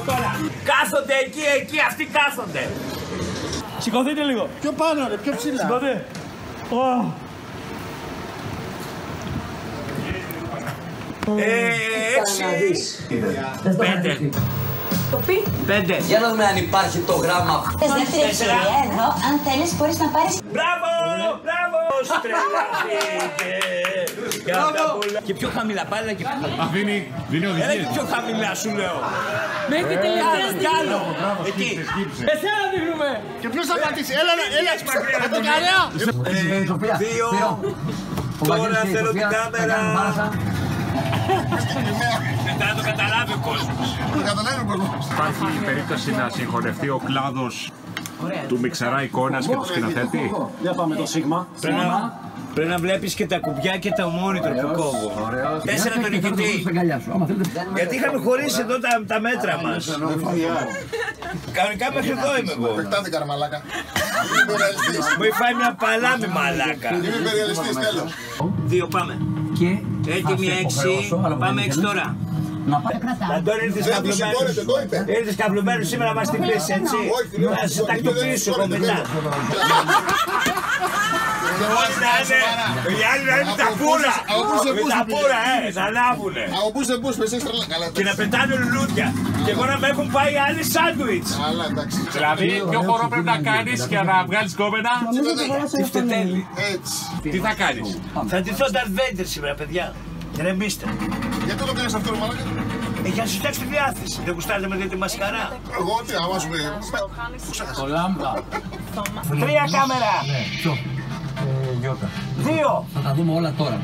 Τώρα. Κάθονται εκεί, αυτοί κάθονται. Σηκωθείτε λίγο. Πιο πάνω ρε, πιο ψηλά. Σηκωθείτε. Έξι. 5. Το πει. 5. Για να δούμε αν υπάρχει το γράμμα. Δεύτερη ευκαιρία εδώ, αν θέλεις μπορείς να πάρεις. Μπράβο! Μπράβο! Στρελαθείτε! Και πιο χαμηλά, πάλι και πιο χαμηλά. Δίνει Έλα οδηγίες. και πιο χαμηλά σου λέω. Μέχρι τελευταία Κι άλλο. Εκεί. Εσένα δείχνουμε. Και ποιος θα πατήσει, έλα, μακριά. από την καρέα. 2. Τώρα θέλω την κάμερα. Δεν θα το καταλάβει ο κόσμος. Υπάρχει περίπτωση να συγχωνευτεί ο κλάδος του μιξαρά εικόνας και του σκηνοθέτη. Για πάμε το σίγμα. Πρέπει να βλέπεις και τα κουμπιά και τα monitor που κόβω. 4 τον νικητή. Γιατί είχαμε χωρίσει εδώ τα μέτρα μας. Κανονικά μέχρι εδώ είμαι εγώ. Πεκτάθηκα ρε μαλάκα. Μου έχει φάει μια παλάμη μαλάκα. Είμαι υπεριαλιστής, τέλος. 2 πάμε. Έτοιμοι 6. Πάμε 6 τώρα. Αντώνη, ήρθες καυλωμένος σήμερα μας την πεις, έτσι. Θα σε τακτοποιήσω εγώ μετά. Οι άλλοι να είναι τα πουρα. Τα πουρα, να ανάβουνε. Από πού σε πού, πεσές τρελά. Καλά, Και να πετάνε λουλούδια. Και εγώ να με έχουν πάει άλλοι σάντουιτς. αλλά εντάξει. Δηλαδή, ποιο χορό πρέπει να κάνεις για να βγάλεις κόμενα. Είστε τέλειοι. Έτσι. Τι θα κάνεις. Θα ντυθώ Darth Vader σήμερα, παιδιά. Ρεμίστε. Γιατί το κάνεις αυτό ρε μαλάκα. Για να σου φτιάξει τη διάθεση. Δεν γουστάρετε με τη μασκαρά. Εγώ τι, άμα σου πει. Το λάμπα. 3 κάμερα. 2. Θα τα δούμε όλα τώρα.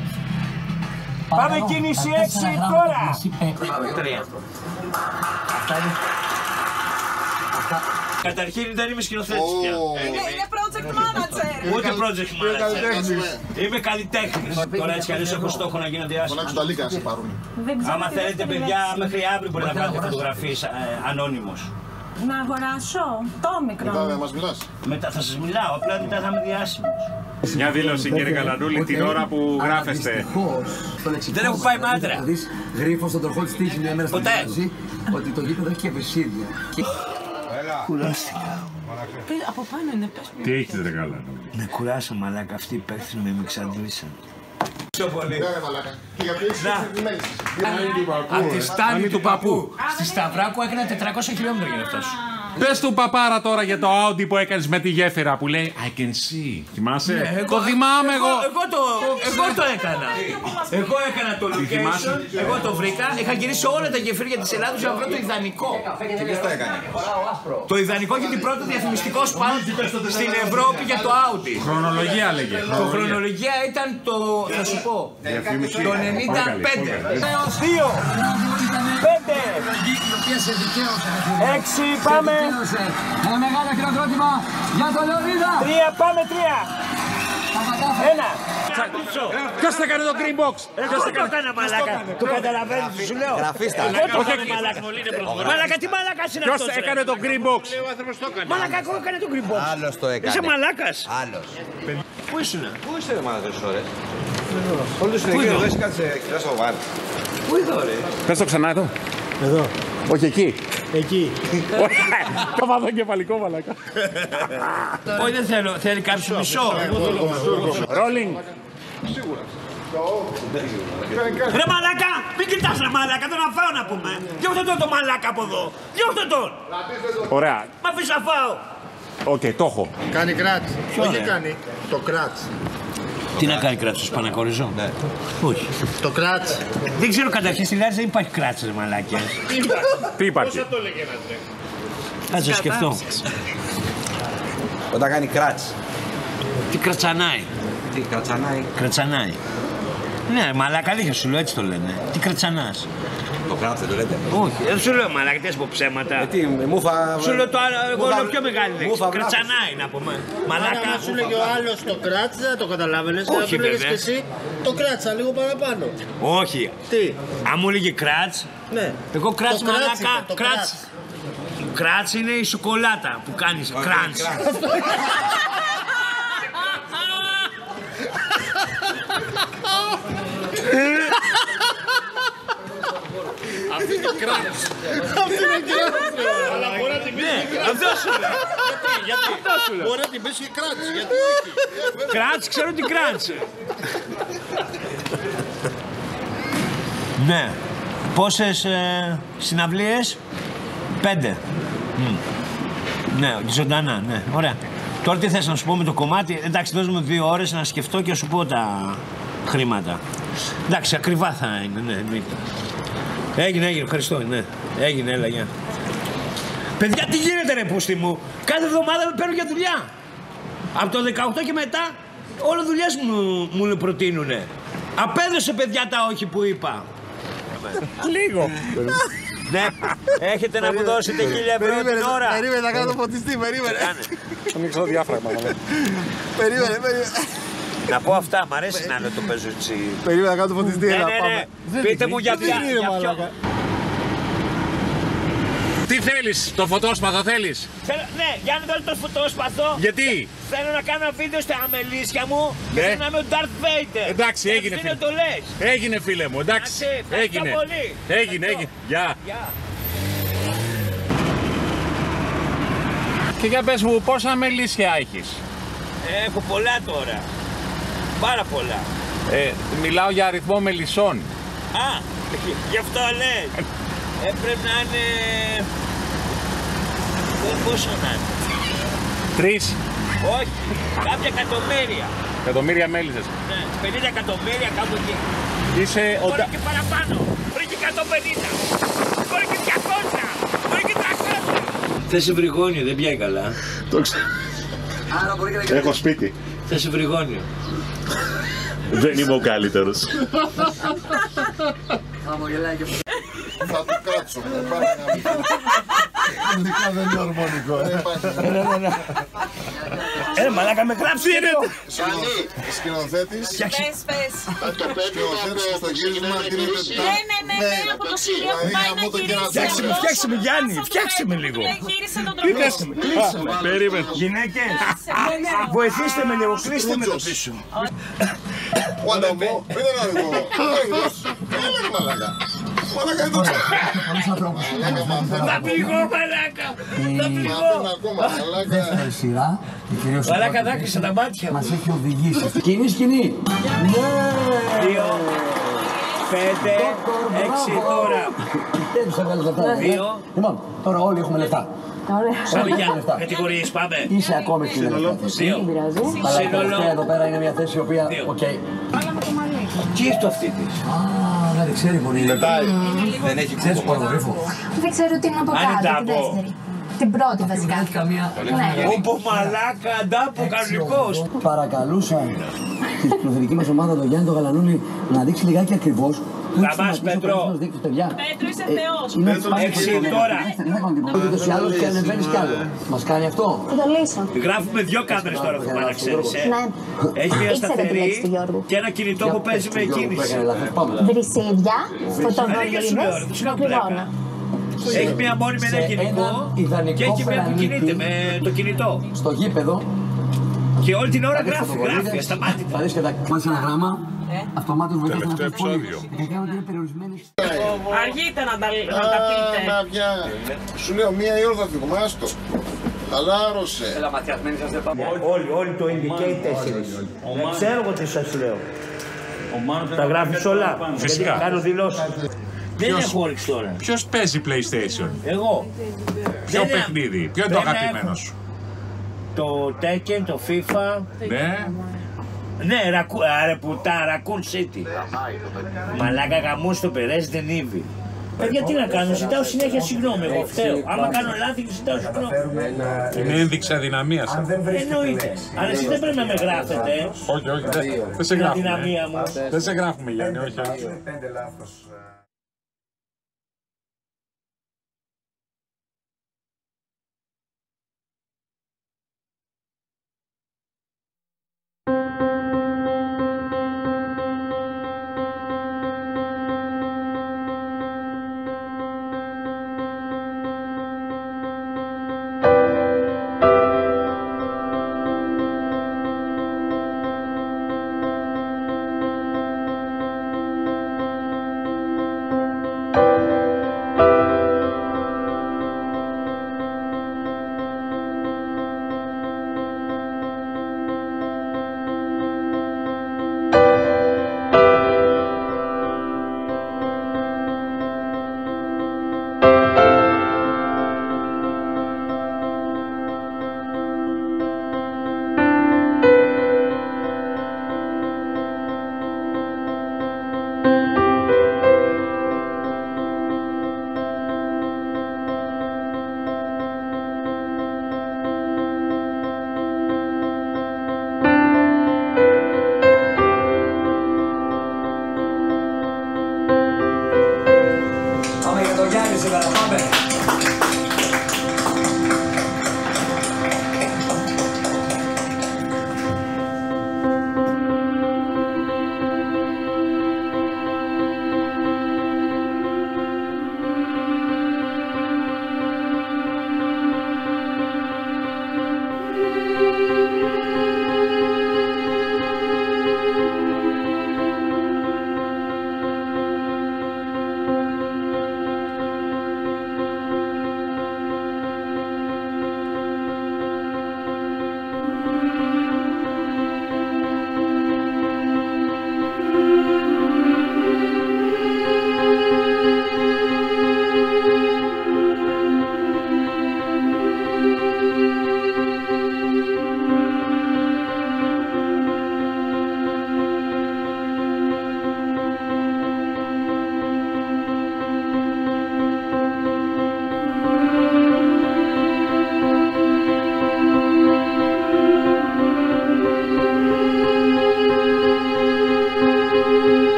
Πάμε κίνηση 6 τώρα. 3. Καταρχήν δεν είμαι σκηνοθέτης πια. Είναι project manager. Ούτε project manager. Είμαι καλλιτέχνης. Τώρα έτσι κι αλλιώς έχω στόχο να γίνω διάσημος. Φωνάξου τα λίκα να σε πάρουν. Άμα θέλετε παιδιά, μέχρι αύριο μπορεί να βγάλετε φωτογραφίες ανώνυμος. Να αγοράσω το Μετά μικρό. δεν μας μιλάς. Μετά θα σας μιλάω, απλά μετά θα είμαι διάσημος. Μια δήλωση κύριε Καλανούλη την ώρα που γράφεστε. Δεν έχω πάει μάντρα. Γρίφω στον τροχό της τύχης μια μέρα στην Ποτέ. Παρίσι ότι το γήπεδο έχει και επεισίδια. Κουράστηκα. Από πάνω είναι, πες μου. Τι έχεις ρε Καλανούλη. Με κουράσα μαλάκα, αυτοί οι παίκτες με εξαντλήσαν. Πιο πολύ. Ναι ρε μαλάκα. Και για ποιες Από τη στάνη του παππού. Στη Σταυράκου έκανα 400 χιλιόμετρα για να φτάσω. Πες του παπάρα τώρα για το Audi που έκανες με τη γέφυρα που λέει I can see. Θυμάσαι. Το θυμάμαι εγώ. Εγώ το έκανα. Εγώ έκανα το location, εγώ το βρήκα. Είχα γυρίσει όλα τα γεφύρια της Ελλάδος για να βρω το ιδανικό. Το ιδανικό για την πρώτη διαφημιστικό σπαν στην Ευρώπη για το Audi. Χρονολογία λέγε. Το χρονολογία ήταν το, θα σου πω, το 95. 2, 5, 6, πάμε. Ένα μεγάλο χειροκρότημα για τον Λεωνίδα. 3, πάμε 3. 1. Ποιος θα κάνει το green box. Εγώ το έκανα μαλάκα. Το καταλαβαίνεις, σου λέω. Γραφίστα. Εγώ το έκανα μαλάκα. Μαλάκα, τι μαλάκας είναι αυτός. Ποιος έκανε το green box. Μαλάκα, εγώ έκανα το green box. Άλλος το έκανε. Είσαι μαλάκας. Άλλος. Πού ήσουν. Πού είστε ρε μάνα τόσες ώρες. Όλο το συνεχείο εδώ έχει κάτσε εκτός από βάρη. Πού εδώ ρε. Πες το ξανά εδώ. Εδώ. Όχι εκεί. Εκεί. Το βάζω κεφαλικό μαλάκα. Όχι δεν θέλω. Θέλει κάποιο μισό. Rolling. Ρε μαλάκα, μην κοιτάς ρε μαλάκα, δεν να φάω να πούμε. Διώχτε τον το μαλάκα από εδώ. Διώχτε τον. Ωραία. Μ' αφήσεις να φάω. Οκ, το έχω. Κάνει κράτ. Όχι κάνει. Το κράτ. Τι να κάνει κράτος, Πανακόριζο. Ναι. Όχι. Το κράτ. Δεν ξέρω καταρχήν στη Λάρισα δεν υπάρχει κράτος ρε μαλάκια. Τι υπάρχει. Κάτσε να σκεφτώ. Όταν κάνει κράτς. Τι κρατσανάει. Τι κρατσανάει. Κρατσανάει. Ναι, μαλάκα αλήθεια σου λέω, έτσι το λένε. Τι κρατσανάς. Το κράτς δεν το λέτε. Όχι, δεν σου λέω μαλάκα, τι πω ψέματα. Τι, μούφα. Σου λέω το άλλο, εγώ λέω πιο μεγάλη λέξη. Μούφα Κρατσανάει να πούμε. Μαλάκα. Αν σου λέγει ο άλλος το κράτς, δεν το καταλάβαινες. Όχι, δεν έλεγες βέβαια. και εσύ το κράτσα λίγο παραπάνω. Όχι. Τι. Αν μου έλεγε κράτς, Ναι. εγώ κράτς Το κράτς μαλάκα. είπε, το Κράτς. Κράτς είναι η σοκολάτα που κάνεις. Κράτς. Αυτό το κράτς. Αυτή είναι κράτς. Αλλά μπορεί να την πεις και κράτς. Αυτό σου λέω. Γιατί. Μπορεί να την πεις και κράτς. Γιατί όχι. Κράτς, ξέρω τι κράτς. Ναι. Πόσες συναυλίες? 5. Ναι, ζωντανά, ναι. Ωραία. Τώρα τι θες να σου πω με το κομμάτι? Εντάξει, δώσουμε 2 ώρες να σκεφτώ και να σου πω τα χρήματα. Εντάξει, ακριβά θα είναι, ναι, εννοείται. Έγινε, ευχαριστώ, ναι. Έγινε, έλα, γεια. Παιδιά, τι γίνεται ρε πούστη μου? Κάθε εβδομάδα με παίρνω για δουλειά. Από το 18 και μετά, όλο δουλειές μου προτείνουνε. Απέδωσε παιδιά τα όχι που είπα. Λίγο. Ναι, έχετε να μου δώσετε 1.000 ευρώ την ώρα. Περίμενε, θα κάνω το φωτιστή, περίμενε. Ανοίξω το διάφραγμα. Περίμενε. Να πω αυτά, μ' αρέσει να λέω το παίζω έτσι. Περίμενε, θα κάνω το φωτιστή, έλα, πάμε. Πείτε μου για ποιο. Τι θέλεις, το φωτόσπαθο θέλεις? Ναι, για να δω το φωτόσπαθο. Γιατί? Θέλω να κάνω ένα βίντεο στα αμελίσια μου και Ναι. θέλω να είμαι ο Darth Vader. Εντάξει, έγινε φίλε. Το λες. Έγινε φίλε μου, εντάξει. Έγινε. Πολύ. Έγινε. Γεια. Γεια. Και για πες μου, πόσα μελίσια έχεις? Έχω πολλά τώρα. Πάρα πολλά. Μιλάω για αριθμό μελισσών. Α, γι' αυτό λες. Πρέπει να είναι... Πόσο να είναι? 3 Όχι, κάποια εκατομμύρια. εκατομμύρια μέλισσες. Ναι, 50 εκατομμύρια κάπου εκεί. Είσαι ο... Μπορεί και παραπάνω. Μπορεί και 150. Μπορεί και 200. Μπορεί και 300. Θες βρυγόνιο, δεν πιάει καλά. Το ξέρω. Έχω σπίτι. Θες βρυγόνιο. Δεν είμαι ο καλύτερος. Θα το κάτσω. Ειδικά δεν είναι ορμονικό. Μαλάκα με γράψει είναι. Σκηνοθέτης. Πες. Σκηνοθέτης στο γύρισμα γίνεται. Ναι, από το σημείο που πάει να γυρίσει. Φτιάξε με Γιάννη, φτιάξε με λίγο. Γύρισε τον τρόπο. Περίμενε. Γυναίκες, βοηθήστε με λίγο, κλείστε με το πίσω. Πάντα μου, μην είναι αργό. Μαλάκα. Μαλάκα εδώ. Θα πληγώ μαλάκα. Θα πληγώ. Δεύτερη σειρά, η κυρίως Μαλάκα δάκρυσα τα μάτια μου. μας έχει οδηγήσει. Σκηνή. Ναι! 2, 5, 6 τώρα. Τέλος έβγαλες λεφτά. 2. Λοιπόν, τώρα όλοι έχουμε λεφτά. Πάμε για κατηγορίες, πάμε. Είσαι ακόμη στην τελευταία θέση. 2. Αλλά η Σύνολο. τελευταία εδώ πέρα είναι μια θέση η οποία... Δύο. Οκ. Τι είναι το αυτή της? Α, δεν ξέρει πολύ. Μετάει. Δεν έχει ξέρεις πορνογράφο. Δεν ξέρω τι είναι από Αν είναι κάτω, τη τάπο. δεύτερη. Την πρώτη βασικά. Έχει καμία... Ναι. Όπο μαλάκα, αντάπο, κανονικός. Παρακαλούσα τη φιλοθερική μας ομάδα, τον Γιάννη τον Γαλανούλη, να δείξει λιγάκι ακριβώς. Γραμμάς, Πέτρο. Πέτρο, είσαι θεός. Είναι 6 τώρα. Δεν θα κάνω τίποτα. Ούτως ή άλλως και ανεβαίνεις κι άλλο. Μας κάνει αυτό. Θα το λύσω. Γράφουμε 2 κάμερες τώρα, θα πάνε να ξέρεις. Ναι. Έχει μια Ήξερα τη λέξη του σταθερή Γιώργου. και ένα κινητό που παίζει με κίνηση. Βρυσίδια, Αλήθεια σου λέω, φωτοβολίδες, τους κάνω πληρώνω. πλάκα. Έχει μια μόνη με ένα κινητό και έχει μια που κινείται με το κινητό. Στο γήπεδο. Και όλη την ώρα γράφει, ασταμάτητα. Θα δεις και τα κομμάτια ένα γράμμα. Αυτομάτως βοηθάς να πεις πόλη. Και κάνω ότι είναι περιορισμένες. Αργείτε να τα πείτε. Να πια. Σου λέω 1 η ώρα θα φύγουμε, άστο. Χαλάρωσε. Όλοι το ίδιο και οι 4. Ξέρω εγώ τι σας λέω. Τα γράφεις όλα. Φυσικά. Γιατί κάνω δηλώσεις. Δεν έχω όρεξη τώρα. Ποιος παίζει PlayStation? Εγώ. Ποιο Δεν- παιχνίδι? Ποιο είναι το δεν αγαπημένο έχω. σου? Το Tekken, το FIFA. Ναι. Ναι, ρε πουτά, Raccoon City. Μαλάκα γαμούς το Resident Evil. Γιατί να κάνω, ζητάω συνέχεια συγγνώμη, εγώ φταίω. Άμα κάνω λάθη, ζητάω συγγνώμη. Είναι ένδειξη αδυναμίας. Εννοείται. Αλλά εσείς δεν πρέπει να με γράφετε. Όχι, δεν σε Την γράφουμε. αδυναμία μου. Δεν σε γράφουμε, Γιάννη, όχι.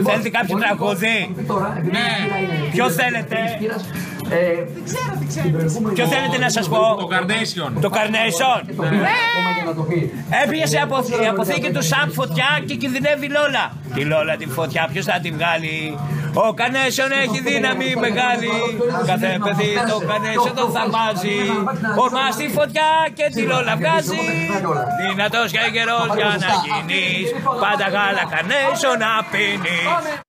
Θέλετε κάποιο τραγούδι? Ναι. Ποιο θέλετε? Ποιο θέλετε να σας πω? Το Carnation. Το Carnation. Έπιασε σε αποθήκη του Σαπ φωτιά και κινδυνεύει η Λόλα. Τη Λόλα την φωτιά ποιος θα την βγάλει? Ο Carnation έχει δύναμη μεγάλη. Κάθε παιδί το Carnation τον θαυμάζει. Ορμά στη φωτιά και τη Λόλα βγάζει. Δυνατός και καιρός για να γίνεις. Πάντα γάλα Carnation να πίνεις.